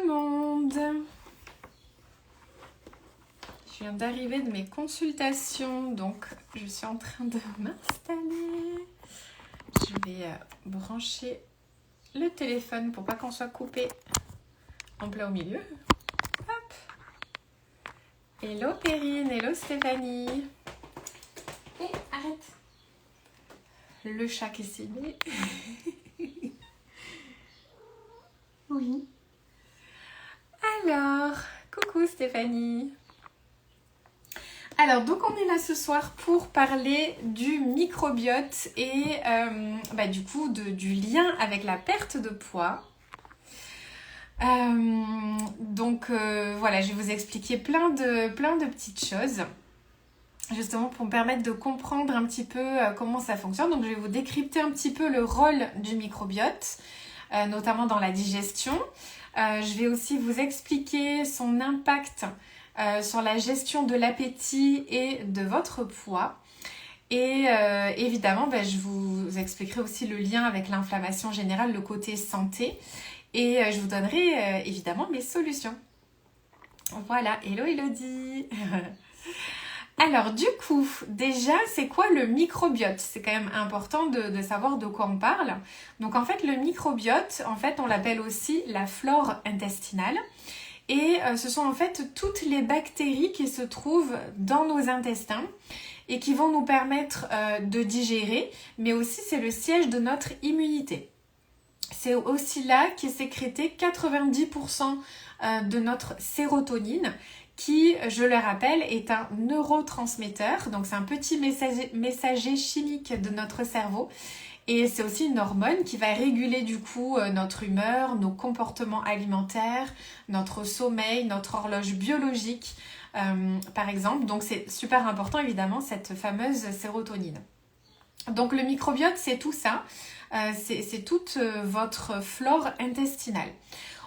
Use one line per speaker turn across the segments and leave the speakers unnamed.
le monde. Je viens d'arriver de mes consultations, donc je suis en train de m'installer. Je vais brancher le téléphone pour pas qu'on soit coupé en plein au milieu. Hop. Hello Perrine, hello Stéphanie. Et arrête. Le chat qui s'y met. Oui. Alors, coucou Stéphanie. Alors, donc on est là ce soir pour parler du microbiote et du coup du lien avec la perte de poids. Voilà, je vais vous expliquer plein de petites choses, justement pour me permettre de comprendre un petit peu comment ça fonctionne. Donc je vais vous décrypter un petit peu le rôle du microbiote, notamment dans la digestion. Je vais aussi vous expliquer son impact sur la gestion de l'appétit et de votre poids. Et évidemment, je vous expliquerai aussi le lien avec l'inflammation générale, le côté santé. Et je vous donnerai évidemment mes solutions. Voilà, hello Elodie. Alors du coup, déjà, c'est quoi le microbiote? C'est quand même important de savoir de quoi on parle. Donc en fait, le microbiote, on l'appelle aussi la flore intestinale. Et ce sont en fait toutes les bactéries qui se trouvent dans nos intestins et qui vont nous permettre de digérer, mais aussi c'est le siège de notre immunité. C'est aussi là qu'est sécrété 90% de notre sérotonine qui, je le rappelle, est un neurotransmetteur. Donc c'est un petit messager chimique de notre cerveau. Et c'est aussi une hormone qui va réguler du coup notre humeur, nos comportements alimentaires, notre sommeil, notre horloge biologique par exemple. Donc c'est super important évidemment cette fameuse sérotonine. Donc le microbiote c'est tout ça, c'est toute votre flore intestinale.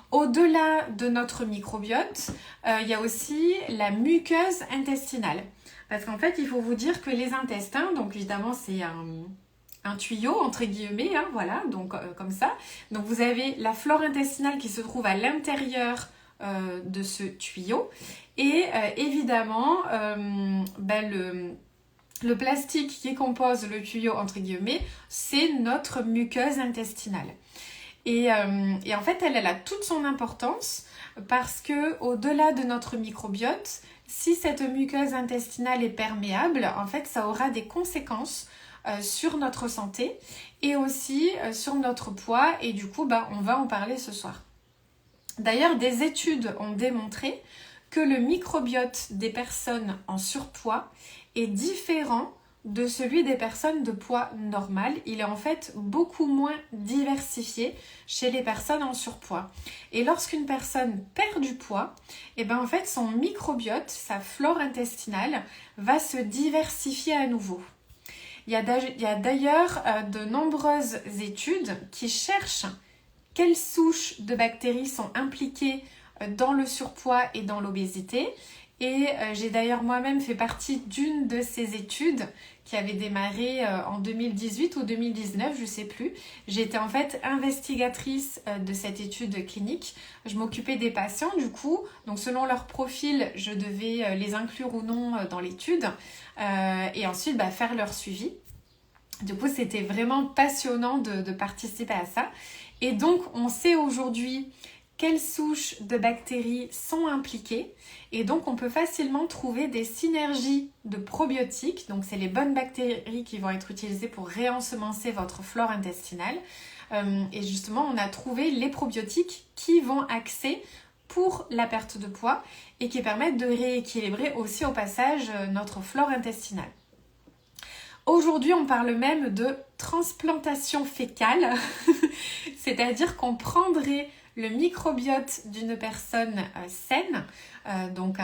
Au-delà de notre microbiote, il y a aussi la muqueuse intestinale. Parce qu'en fait il faut vous dire que les intestins, donc évidemment c'est un tuyau entre guillemets, voilà, donc comme ça. Donc vous avez la flore intestinale qui se trouve à l'intérieur de ce tuyau et évidemment le plastique qui compose le tuyau entre guillemets, c'est notre muqueuse intestinale. Et en fait elle a toute son importance parce que au-delà de notre microbiote, si cette muqueuse intestinale est perméable, en fait ça aura des conséquences sur notre santé et aussi sur notre poids et du coup on va en parler ce soir. D'ailleurs des études ont démontré que le microbiote des personnes en surpoids est différent de celui des personnes de poids normal. Il est en fait beaucoup moins diversifié chez les personnes en surpoids. Et lorsqu'une personne perd du poids, en fait son microbiote, sa flore intestinale va se diversifier à nouveau. Il y a d'ailleurs de nombreuses études qui cherchent quelles souches de bactéries sont impliquées dans le surpoids et dans l'obésité. Et j'ai d'ailleurs moi-même fait partie d'une de ces études qui avait démarré en 2018 ou 2019, je ne sais plus. J'étais en fait investigatrice de cette étude clinique. Je m'occupais des patients du coup. Donc selon leur profil, je devais les inclure ou non dans l'étude. Et ensuite faire leur suivi. Du coup, c'était vraiment passionnant de participer à ça. Et donc, on sait aujourd'hui quelles souches de bactéries sont impliquées. Et donc, on peut facilement trouver des synergies de probiotiques. Donc, c'est les bonnes bactéries qui vont être utilisées pour réensemencer votre flore intestinale. Et justement, on a trouvé les probiotiques qui vont axer pour la perte de poids et qui permettent de rééquilibrer aussi au passage notre flore intestinale. Aujourd'hui, on parle même de transplantation fécale, c'est-à-dire qu'on prendrait le microbiote d'une personne saine, donc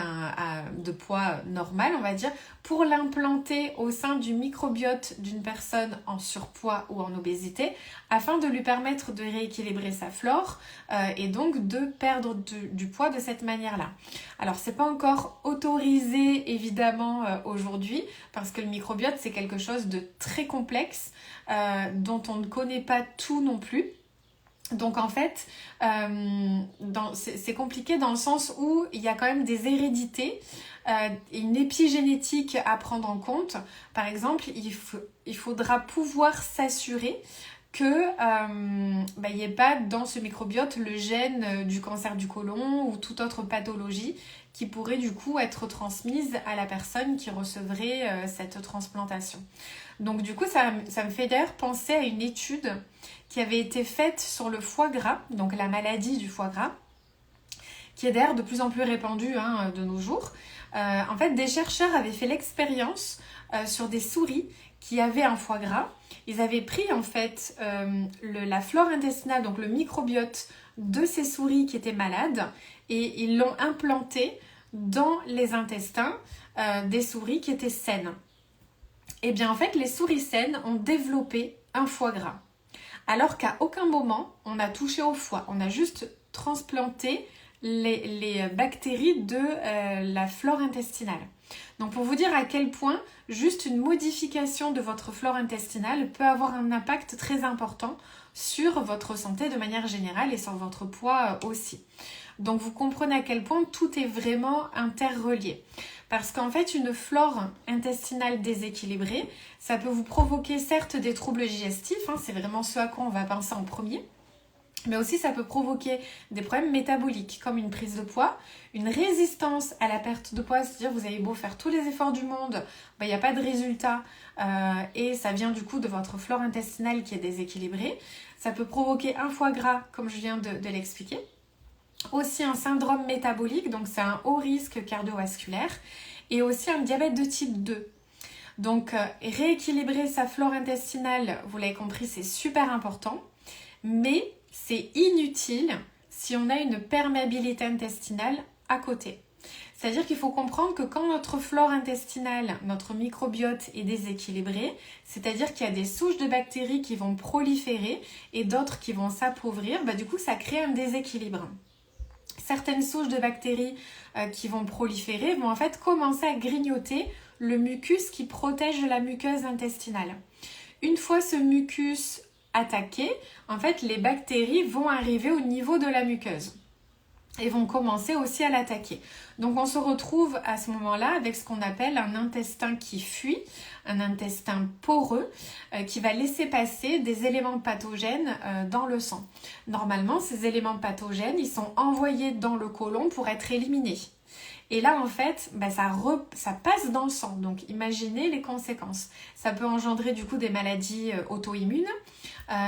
de poids normal, on va dire, pour l'implanter au sein du microbiote d'une personne en surpoids ou en obésité, afin de lui permettre de rééquilibrer sa flore et donc de perdre du poids de cette manière-là. Alors, c'est pas encore autorisé, évidemment, aujourd'hui, parce que le microbiote, c'est quelque chose de très complexe, dont on ne connaît pas tout non plus. Donc en fait, c'est compliqué dans le sens où il y a quand même des hérédités et une épigénétique à prendre en compte. Par exemple, il faudra pouvoir s'assurer que il n'y ait pas dans ce microbiote le gène du cancer du côlon ou toute autre pathologie qui pourrait du coup être transmise à la personne qui recevrait cette transplantation. Donc du coup, ça me fait d'ailleurs penser à une étude qui avait été faite sur le foie gras, donc la maladie du foie gras, qui est d'ailleurs de plus en plus répandue de nos jours. En fait, des chercheurs avaient fait l'expérience sur des souris qui avaient un foie gras. Ils avaient pris en fait la flore intestinale, donc le microbiote de ces souris qui étaient malades, et ils l'ont implanté dans les intestins des souris qui étaient saines. Et bien en fait, les souris saines ont développé un foie gras. Alors qu'à aucun moment, on a touché au foie. On a juste transplanté les bactéries de la flore intestinale. Donc pour vous dire à quel point juste une modification de votre flore intestinale peut avoir un impact très important sur votre santé de manière générale et sur votre poids aussi. Donc vous comprenez à quel point tout est vraiment interrelié. Parce qu'en fait, une flore intestinale déséquilibrée, ça peut vous provoquer certes des troubles digestifs, c'est vraiment ce à quoi on va penser en premier, mais aussi ça peut provoquer des problèmes métaboliques comme une prise de poids, une résistance à la perte de poids, c'est-à-dire vous avez beau faire tous les efforts du monde, il n'y a pas de résultat et ça vient du coup de votre flore intestinale qui est déséquilibrée. Ça peut provoquer un foie gras comme je viens de l'expliquer. Aussi un syndrome métabolique, donc c'est un haut risque cardiovasculaire, et aussi un diabète de type 2. Donc rééquilibrer sa flore intestinale, vous l'avez compris, c'est super important, mais c'est inutile si on a une perméabilité intestinale à côté. C'est-à-dire qu'il faut comprendre que quand notre flore intestinale, notre microbiote est déséquilibré, c'est-à-dire qu'il y a des souches de bactéries qui vont proliférer et d'autres qui vont s'appauvrir, du coup ça crée un déséquilibre. Certaines souches de bactéries qui vont proliférer vont en fait commencer à grignoter le mucus qui protège la muqueuse intestinale. Une fois ce mucus attaqué, en fait les bactéries vont arriver au niveau de la muqueuse et vont commencer aussi à l'attaquer. Donc on se retrouve à ce moment-là avec ce qu'on appelle un intestin qui fuit, un intestin poreux qui va laisser passer des éléments pathogènes dans le sang. Normalement, ces éléments pathogènes, ils sont envoyés dans le côlon pour être éliminés. Et là, en fait, ça passe dans le sang. Donc, imaginez les conséquences. Ça peut engendrer du coup des maladies auto-immunes,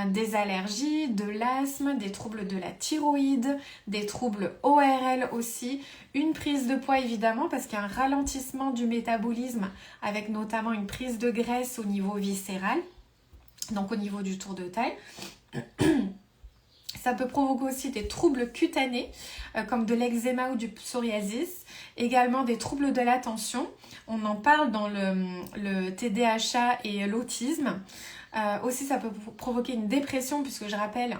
des allergies, de l'asthme, des troubles de la thyroïde, des troubles ORL aussi, une prise de poids évidemment parce qu'il y a un ralentissement du métabolisme avec notamment une prise de graisse au niveau viscéral, donc au niveau du tour de taille. Ça peut provoquer aussi des troubles cutanés comme de l'eczéma ou du psoriasis, également des troubles de l'attention. On en parle dans le TDAH et l'autisme. Aussi, ça peut provoquer une dépression puisque je rappelle,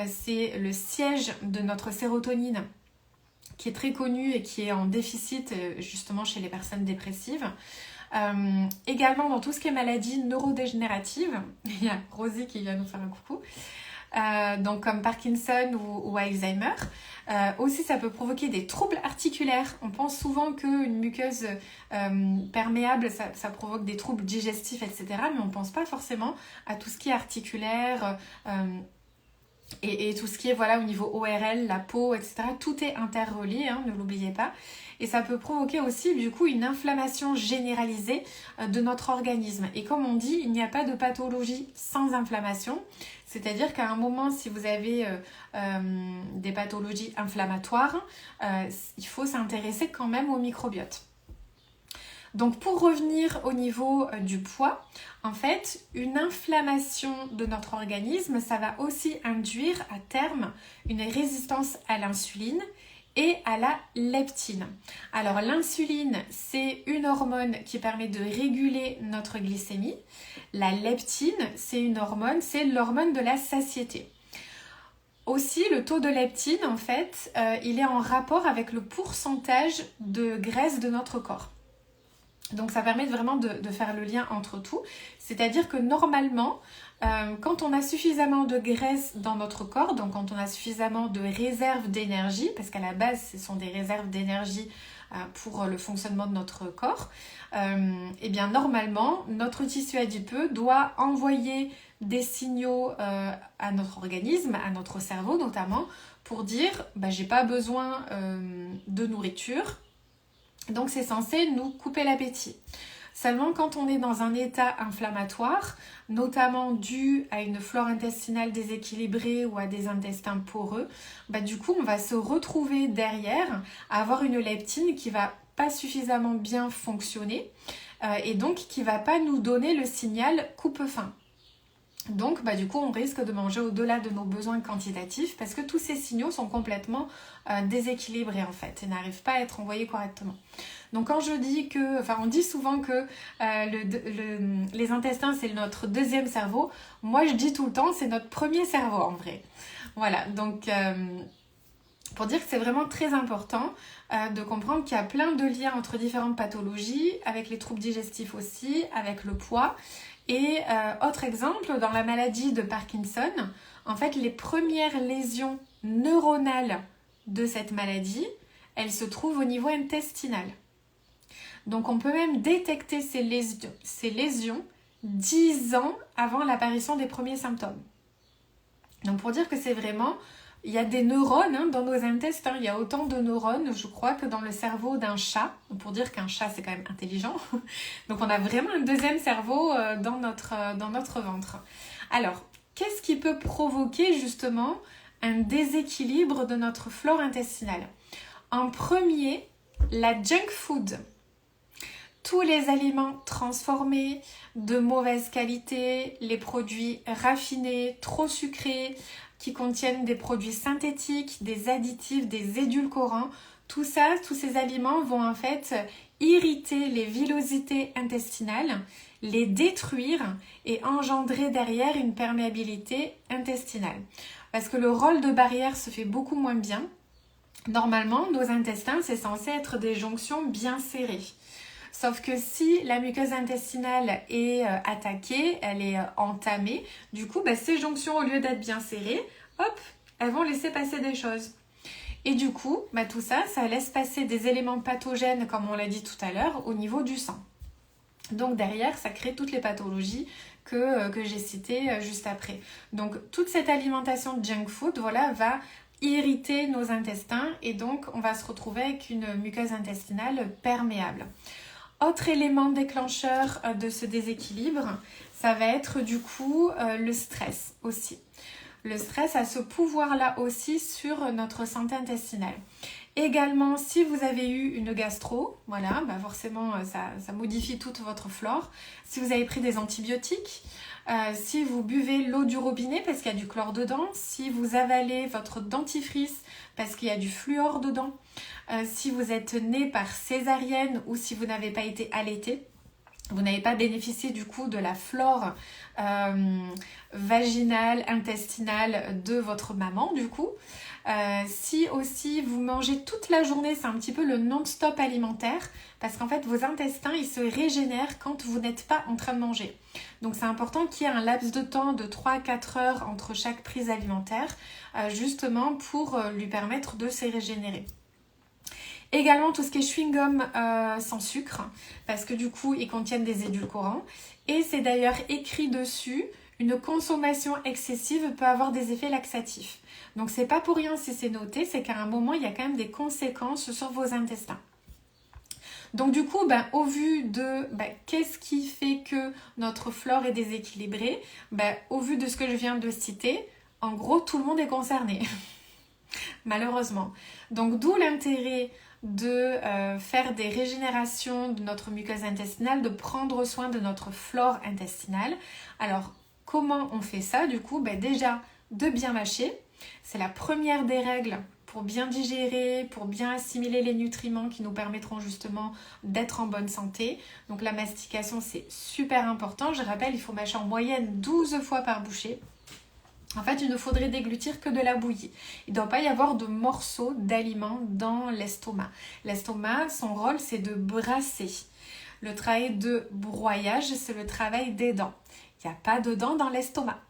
c'est le siège de notre sérotonine qui est très connu et qui est en déficit justement chez les personnes dépressives. Également dans tout ce qui est maladies neurodégénératives, il y a Rosie qui vient nous faire un coucou. Donc comme Parkinson ou Alzheimer. Aussi, ça peut provoquer des troubles articulaires. On pense souvent qu'une muqueuse perméable, ça provoque des troubles digestifs, etc. Mais on ne pense pas forcément à tout ce qui est articulaire et tout ce qui est au niveau ORL, la peau, etc. Tout est interrelié, ne l'oubliez pas. Et ça peut provoquer aussi du coup une inflammation généralisée de notre organisme. Et comme on dit, il n'y a pas de pathologie sans inflammation. C'est-à-dire qu'à un moment, si vous avez des pathologies inflammatoires, il faut s'intéresser quand même au microbiote. Donc pour revenir au niveau du poids, en fait, une inflammation de notre organisme, ça va aussi induire à terme une résistance à l'insuline et à la leptine. Alors l'insuline, c'est une hormone qui permet de réguler notre glycémie. La leptine, c'est l'hormone de la satiété. Aussi, le taux de leptine, en fait, il est en rapport avec le pourcentage de graisse de notre corps. Donc ça permet vraiment de faire le lien entre tout. C'est-à-dire que normalement, quand on a suffisamment de graisse dans notre corps, donc quand on a suffisamment de réserves d'énergie, parce qu'à la base ce sont des réserves d'énergie pour le fonctionnement de notre corps, et bien normalement notre tissu adipeux doit envoyer des signaux à notre organisme, à notre cerveau notamment, pour dire j'ai pas besoin de nourriture. Donc c'est censé nous couper l'appétit. Seulement quand on est dans un état inflammatoire, notamment dû à une flore intestinale déséquilibrée ou à des intestins poreux, du coup on va se retrouver derrière à avoir une leptine qui va pas suffisamment bien fonctionner et donc qui va pas nous donner le signal coupe-faim. Donc du coup on risque de manger au-delà de nos besoins quantitatifs parce que tous ces signaux sont complètement déséquilibrés en fait et n'arrivent pas à être envoyés correctement. Donc quand je dis que, on dit souvent que les intestins c'est notre deuxième cerveau, moi je dis tout le temps c'est notre premier cerveau en vrai. Voilà, donc pour dire que c'est vraiment très important de comprendre qu'il y a plein de liens entre différentes pathologies, avec les troubles digestifs aussi, avec le poids. Et autre exemple, dans la maladie de Parkinson, en fait, les premières lésions neuronales de cette maladie, elles se trouvent au niveau intestinal. Donc, on peut même détecter ces lésions 10 ans avant l'apparition des premiers symptômes. Donc, pour dire que c'est vraiment... Il y a des neurones dans nos intestins, il y a autant de neurones, je crois, que dans le cerveau d'un chat. Pour dire qu'un chat, c'est quand même intelligent. Donc, on a vraiment un deuxième cerveau dans notre ventre. Alors, qu'est-ce qui peut provoquer justement un déséquilibre de notre flore intestinale? En premier, la junk food. Tous les aliments transformés, de mauvaise qualité, les produits raffinés, trop sucrés, qui contiennent des produits synthétiques, des additifs, des édulcorants. Tout ça, tous ces aliments vont en fait irriter les villosités intestinales, les détruire et engendrer derrière une perméabilité intestinale. Parce que le rôle de barrière se fait beaucoup moins bien. Normalement, nos intestins, c'est censé être des jonctions bien serrées. Sauf que si la muqueuse intestinale est attaquée, elle est entamée, du coup, ces jonctions, au lieu d'être bien serrées, hop, elles vont laisser passer des choses. Et du coup, tout ça, ça laisse passer des éléments pathogènes, comme on l'a dit tout à l'heure, au niveau du sang. Donc derrière, ça crée toutes les pathologies que j'ai citées juste après. Donc toute cette alimentation de junk food, va irriter nos intestins et donc on va se retrouver avec une muqueuse intestinale perméable. Autre élément déclencheur de ce déséquilibre, ça va être du coup le stress aussi. Le stress a ce pouvoir-là aussi sur notre santé intestinale. Également, si vous avez eu une gastro, forcément ça modifie toute votre flore. Si vous avez pris des antibiotiques, si vous buvez l'eau du robinet parce qu'il y a du chlore dedans, si vous avalez votre dentifrice parce qu'il y a du fluor dedans, si vous êtes né par césarienne ou si vous n'avez pas été allaité, vous n'avez pas bénéficié du coup de la flore vaginale, intestinale de votre maman du coup. Si aussi vous mangez toute la journée, c'est un petit peu le non-stop alimentaire parce qu'en fait vos intestins ils se régénèrent quand vous n'êtes pas en train de manger. Donc c'est important qu'il y ait un laps de temps de 3 à 4 heures entre chaque prise alimentaire justement pour lui permettre de se régénérer. Également tout ce qui est chewing-gum sans sucre parce que du coup ils contiennent des édulcorants et c'est d'ailleurs écrit dessus, une consommation excessive peut avoir des effets laxatifs. Donc c'est pas pour rien si c'est noté, c'est qu'à un moment il y a quand même des conséquences sur vos intestins. Donc du coup, au vu de qu'est-ce qui fait que notre flore est déséquilibrée, au vu de ce que je viens de citer, en gros tout le monde est concerné, malheureusement. Donc d'où l'intérêt de faire des régénérations de notre muqueuse intestinale, de prendre soin de notre flore intestinale. Alors comment on fait ça du coup? Déjà de bien mâcher, c'est la première des règles pour bien digérer, pour bien assimiler les nutriments qui nous permettront justement d'être en bonne santé. Donc la mastication c'est super important, je rappelle il faut mâcher en moyenne 12 fois par bouchée. En fait, il ne faudrait déglutir que de la bouillie. Il ne doit pas y avoir de morceaux d'aliments dans l'estomac. L'estomac, son rôle, c'est de brasser. Le travail de broyage, c'est le travail des dents. Il n'y a pas de dents dans l'estomac.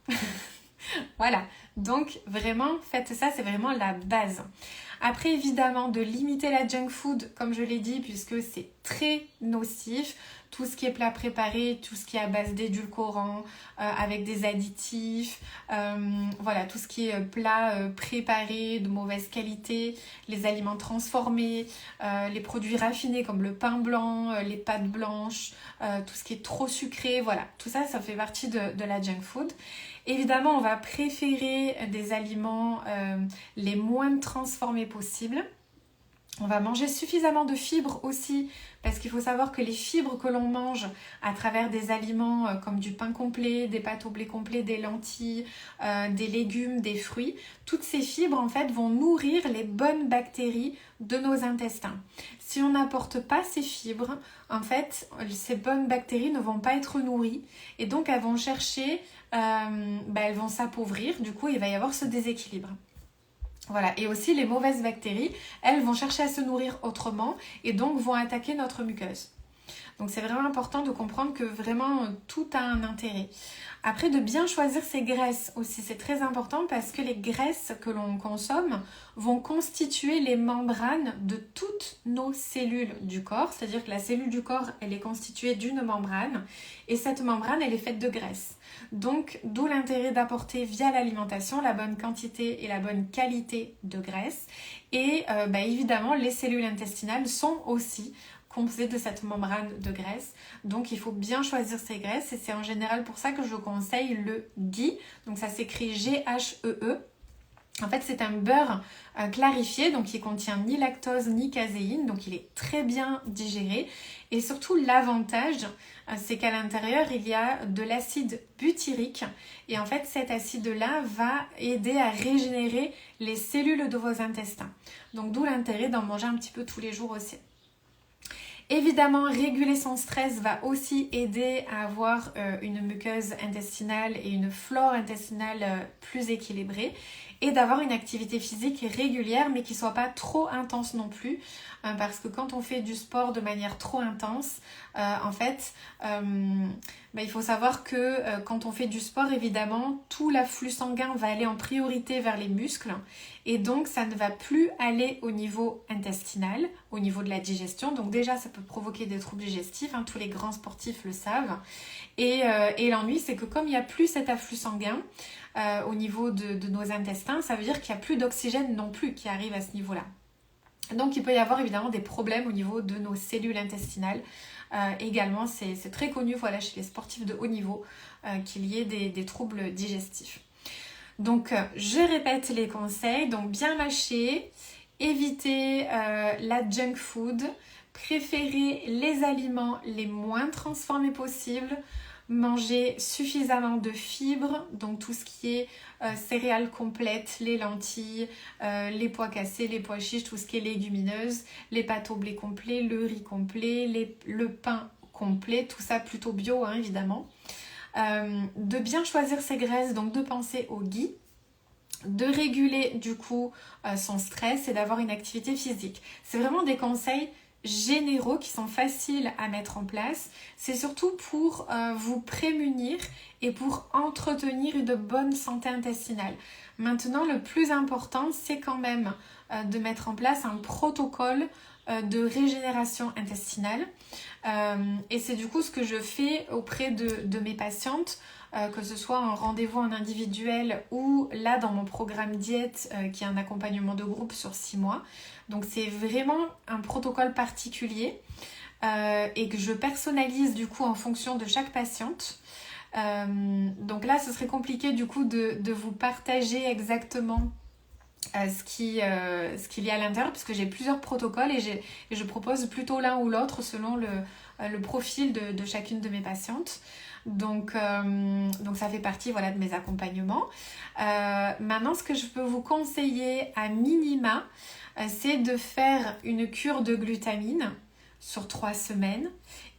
Voilà, donc vraiment faites ça, c'est vraiment la base. Après évidemment de limiter la junk food comme je l'ai dit puisque c'est très nocif. Tout ce qui est plat préparé, tout ce qui est à base d'édulcorants, avec des additifs, voilà, tout ce qui est plat préparé de mauvaise qualité, les aliments transformés, les produits raffinés comme le pain blanc, les pâtes blanches, tout ce qui est trop sucré, voilà, tout ça, ça fait partie de la junk food. Évidemment, on va préférer des aliments les moins transformés possibles. On va manger suffisamment de fibres aussi parce qu'il faut savoir que les fibres que l'on mange à travers des aliments comme du pain complet, des pâtes au blé complet, des lentilles, des légumes, des fruits, toutes ces fibres en fait vont nourrir les bonnes bactéries de nos intestins. Si on n'apporte pas ces fibres, en fait, ces bonnes bactéries ne vont pas être nourries et donc elles vont chercher, elles vont s'appauvrir, du coup il va y avoir ce déséquilibre. Voilà, et aussi les mauvaises bactéries, elles vont chercher à se nourrir autrement et donc vont attaquer notre muqueuse. Donc c'est vraiment important de comprendre que vraiment tout a un intérêt. Après de bien choisir ses graisses aussi, c'est très important parce que les graisses que l'on consomme vont constituer les membranes de toutes nos cellules du corps. C'est-à-dire que la cellule du corps, elle est constituée d'une membrane et cette membrane, elle est faite de graisse. Donc d'où l'intérêt d'apporter via l'alimentation la bonne quantité et la bonne qualité de graisse. Et évidemment, les cellules intestinales sont aussi composé de cette membrane de graisse. Donc il faut bien choisir ses graisses et c'est en général pour ça que je conseille le ghee. Donc ça s'écrit G-H-E-E. En fait c'est un beurre clarifié, donc il contient ni lactose ni caséine, donc il est très bien digéré. Et surtout l'avantage c'est qu'à l'intérieur il y a de l'acide butyrique et en fait cet acide-là va aider à régénérer les cellules de vos intestins. Donc d'où l'intérêt d'en manger un petit peu tous les jours aussi. Évidemment, réguler son stress va aussi aider à avoir une muqueuse intestinale et une flore intestinale plus équilibrée et d'avoir une activité physique régulière mais qui ne soit pas trop intense non plus parce que quand on fait du sport de manière trop intense, il faut savoir que quand on fait du sport, évidemment, tout l'afflux sanguin va aller en priorité vers les muscles et donc ça ne va plus aller au niveau intestinal, au niveau de la digestion. Donc déjà, ça peut provoquer des troubles digestifs, tous les grands sportifs le savent. Et l'ennui, c'est que comme il n'y a plus cet afflux sanguin au niveau de nos intestins, ça veut dire qu'il n'y a plus d'oxygène non plus qui arrive à ce niveau-là. Donc il peut y avoir évidemment des problèmes au niveau de nos cellules intestinales. Également, c'est très connu chez les sportifs de haut niveau qu'il y ait des troubles digestifs. Donc je répète les conseils, donc bien mâcher, éviter la junk food, préférer les aliments les moins transformés possibles, manger suffisamment de fibres, donc tout ce qui est céréales complètes, les lentilles, les pois cassés, les pois chiches, tout ce qui est légumineuse, les pâtes au blé complet, le riz complet, le pain complet, tout ça plutôt bio évidemment. De bien choisir ses graisses, donc de penser au ghee, de réguler du coup son stress et d'avoir une activité physique. C'est vraiment des conseils généraux qui sont faciles à mettre en place. C'est surtout pour vous prémunir et pour entretenir une bonne santé intestinale. Maintenant, le plus important, c'est quand même de mettre en place un protocole de régénération intestinale. Et c'est du coup ce que je fais auprès de mes patientes, que ce soit en rendez-vous en individuel ou là dans mon programme diète qui est un accompagnement de groupe sur 6 mois. Donc c'est vraiment un protocole particulier et que je personnalise du coup en fonction de chaque patiente. Donc là ce serait compliqué du coup de vous partager exactement ce qu'il y a à l'intérieur puisque j'ai plusieurs protocoles et je propose plutôt l'un ou l'autre selon le profil de chacune de mes patientes. Donc ça fait partie de mes accompagnements. Maintenant, ce que je peux vous conseiller à minima, c'est de faire une cure de glutamine sur 3 semaines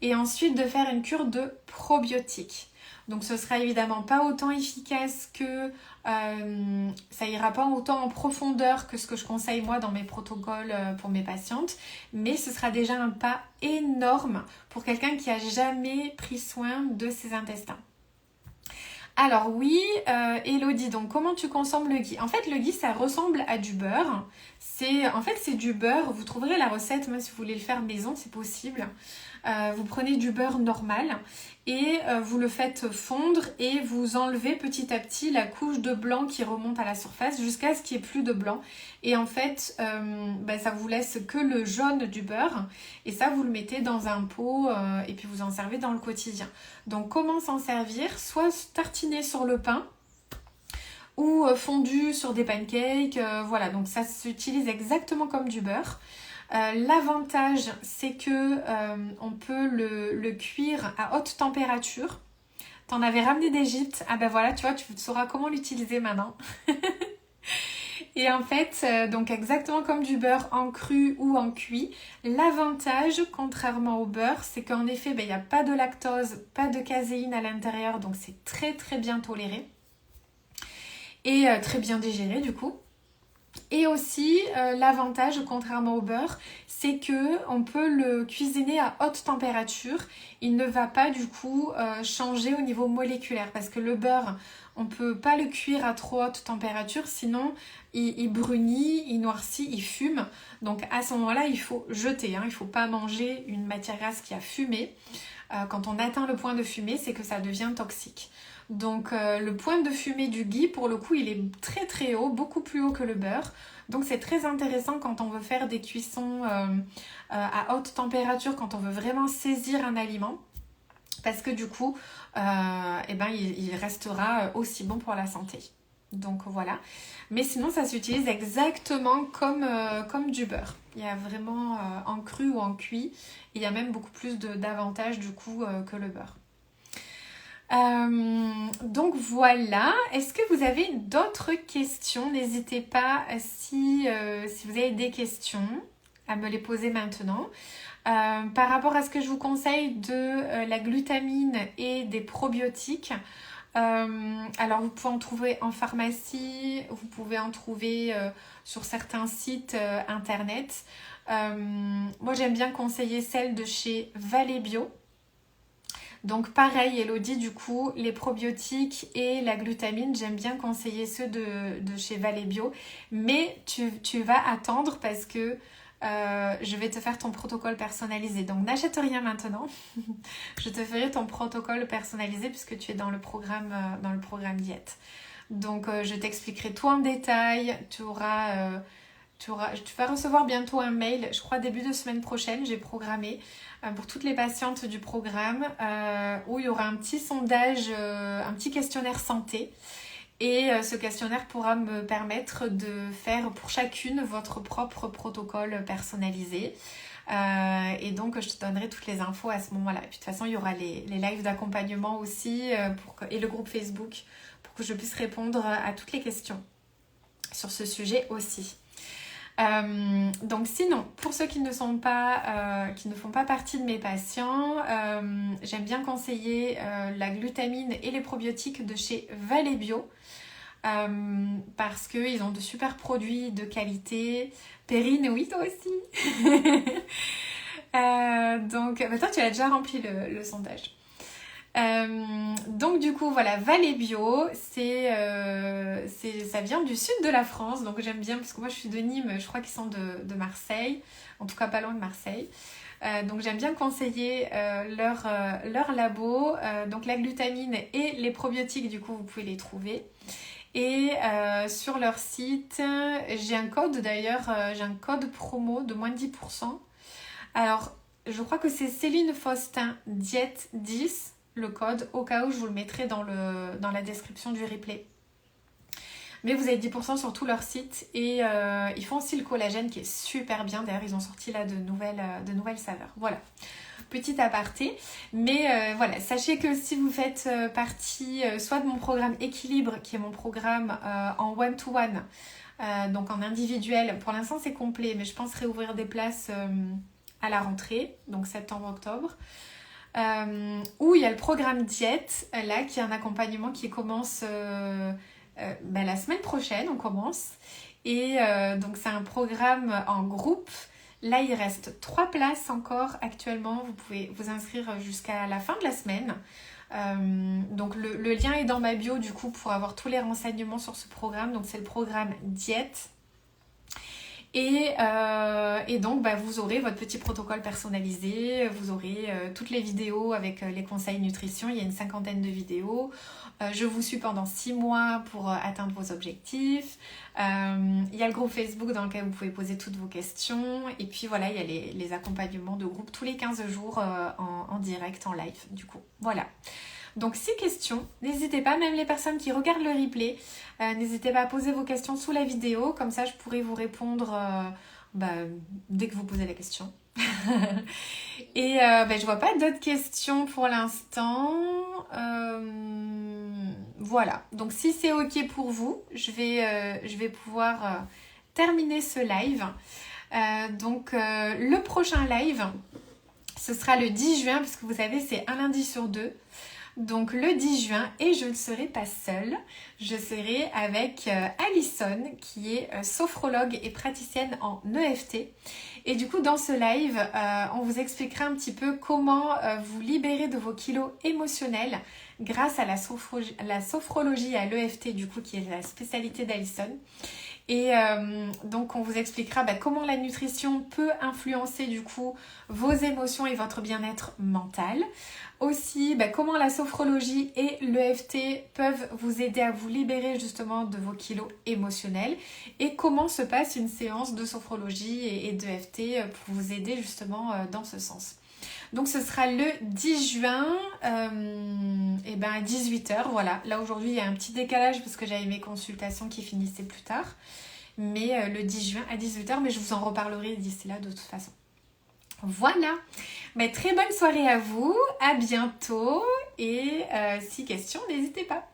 et ensuite de faire une cure de probiotiques. Donc ce sera évidemment pas autant efficace que... ça ira pas autant en profondeur que ce que je conseille moi dans mes protocoles pour mes patientes. Mais ce sera déjà un pas énorme pour quelqu'un qui a jamais pris soin de ses intestins. Alors oui, Elodie, donc comment tu consommes le ghee? En fait, le ghee, ça ressemble à du beurre. C'est du beurre. Vous trouverez la recette, même si vous voulez le faire maison, c'est possible. Vous prenez du beurre normal et vous le faites fondre et vous enlevez petit à petit la couche de blanc qui remonte à la surface jusqu'à ce qu'il n'y ait plus de blanc. Et en fait, ça vous laisse que le jaune du beurre et ça, vous le mettez dans un pot et puis vous en servez dans le quotidien. Donc, comment s'en servir? Soit tartiner sur le pain ou fondu sur des pancakes. Voilà, donc ça s'utilise exactement comme du beurre. L'avantage, c'est que on peut le cuire à haute température. T'en avais ramené d'Égypte. Ah ben voilà, tu vois, tu sauras comment l'utiliser maintenant. Et en fait, donc exactement comme du beurre en cru ou en cuit. L'avantage, contrairement au beurre, c'est qu'en effet, il n'y a pas de lactose, pas de caséine à l'intérieur. Donc c'est très très bien toléré. Et très bien digéré du coup. Et aussi, l'avantage, contrairement au beurre, c'est que on peut le cuisiner à haute température. Il ne va pas du coup changer au niveau moléculaire parce que le beurre, on ne peut pas le cuire à trop haute température, sinon il brunit, il noircit, il fume. Donc à ce moment-là, il faut jeter. Il ne faut pas manger une matière grasse qui a fumé. Quand on atteint le point de fumée, c'est que ça devient toxique. Donc le point de fumée du ghee, pour le coup, il est très très haut, beaucoup plus haut que le beurre. Donc c'est très intéressant quand on veut faire des cuissons à haute température, quand on veut vraiment saisir un aliment. Parce que du coup, il restera aussi bon pour la santé. Donc voilà. Mais sinon, ça s'utilise exactement comme du beurre. Il y a vraiment en cru ou en cuit. Il y a même beaucoup plus d'avantages du coup que le beurre. Donc voilà, est-ce que vous avez d'autres questions? N'hésitez pas si vous avez des questions à me les poser maintenant. Par rapport à ce que je vous conseille de la glutamine et des probiotiques, alors vous pouvez en trouver en pharmacie, vous pouvez en trouver sur certains sites internet. Moi j'aime bien conseiller celle de chez Valley Bio. Donc pareil Elodie, du coup, les probiotiques et la glutamine, j'aime bien conseiller ceux de chez Valley Bio. Mais tu vas attendre parce que je vais te faire ton protocole personnalisé. Donc n'achète rien maintenant. Je te ferai ton protocole personnalisé puisque tu es dans le programme diète. Donc je t'expliquerai tout en détail. Tu vas recevoir bientôt un mail, je crois début de semaine prochaine, j'ai programmé pour toutes les patientes du programme où il y aura un petit sondage, un petit questionnaire santé. Et ce questionnaire pourra me permettre de faire pour chacune votre propre protocole personnalisé. Et donc, je te donnerai toutes les infos à ce moment-là. Et puis, de toute façon, il y aura les lives d'accompagnement aussi et le groupe Facebook pour que je puisse répondre à toutes les questions sur ce sujet aussi. Donc sinon, pour ceux qui ne font pas partie de mes patients, j'aime bien conseiller la glutamine et les probiotiques de chez Valley Bio parce qu'ils ont de super produits de qualité. Perrine, oui, toi aussi. Donc, toi, tu as déjà rempli le sondage. Donc du coup voilà, Valley Bio, ça vient du sud de la France, donc j'aime bien parce que moi je suis de Nîmes, je crois qu'ils sont de Marseille, en tout cas pas loin de Marseille. Donc j'aime bien conseiller leur labo. Donc la glutamine et les probiotiques, du coup vous pouvez les trouver. Et sur leur site, j'ai un code d'ailleurs, j'ai un code promo de moins de 10%. Alors je crois que c'est Céline Faustin Diète 10. Le code, au cas où je vous le mettrai dans la description du replay. Mais vous avez 10% sur tout leur site et ils font aussi le collagène qui est super bien. D'ailleurs, ils ont sorti là de nouvelles saveurs. Voilà, petit aparté. Mais voilà, sachez que si vous faites partie soit de mon programme Équilibre, qui est mon programme en one-to-one, donc en individuel, pour l'instant c'est complet, mais je pense réouvrir des places à la rentrée, donc septembre-octobre. où il y a le programme diète, là, qui est un accompagnement qui commence la semaine prochaine, on commence. Et donc c'est un programme en groupe. Là, il reste 3 places encore actuellement. Vous pouvez vous inscrire jusqu'à la fin de la semaine. Donc le lien est dans ma bio du coup pour avoir tous les renseignements sur ce programme. Donc c'est le programme diète. Et donc vous aurez votre petit protocole personnalisé, vous aurez toutes les vidéos avec les conseils nutrition, il y a une 50aine de vidéos. Je vous suis pendant 6 mois pour atteindre vos objectifs. Il y a le groupe Facebook dans lequel vous pouvez poser toutes vos questions. Et puis voilà, il y a les accompagnements de groupe tous les 15 jours en direct, en live du coup. Voilà. Donc 6 questions, n'hésitez pas, même les personnes qui regardent le replay, n'hésitez pas à poser vos questions sous la vidéo, comme ça je pourrai vous répondre dès que vous posez la question. Et je vois pas d'autres questions pour l'instant. Voilà, donc si c'est ok pour vous, je vais pouvoir terminer ce live. Le prochain live, ce sera le 10 juin, parce que vous savez c'est un lundi sur 2. Donc le 10 juin, et je ne serai pas seule, je serai avec Alison qui est sophrologue et praticienne en EFT. Et du coup dans ce live, on vous expliquera un petit peu comment vous libérer de vos kilos émotionnels grâce à la sophrologie et à l'EFT du coup qui est la spécialité d'Alison. Et donc on vous expliquera comment la nutrition peut influencer du coup vos émotions et votre bien-être mental. Aussi comment la sophrologie et l'EFT peuvent vous aider à vous libérer justement de vos kilos émotionnels. Et comment se passe une séance de sophrologie et d'EFT pour vous aider justement dans ce sens. Donc ce sera le 10 juin à 18h. Voilà, là aujourd'hui il y a un petit décalage parce que j'avais mes consultations qui finissaient plus tard. Mais le 10 juin à 18h, mais je vous en reparlerai d'ici là de toute façon. Voilà, très bonne soirée à vous, à bientôt et si question, n'hésitez pas.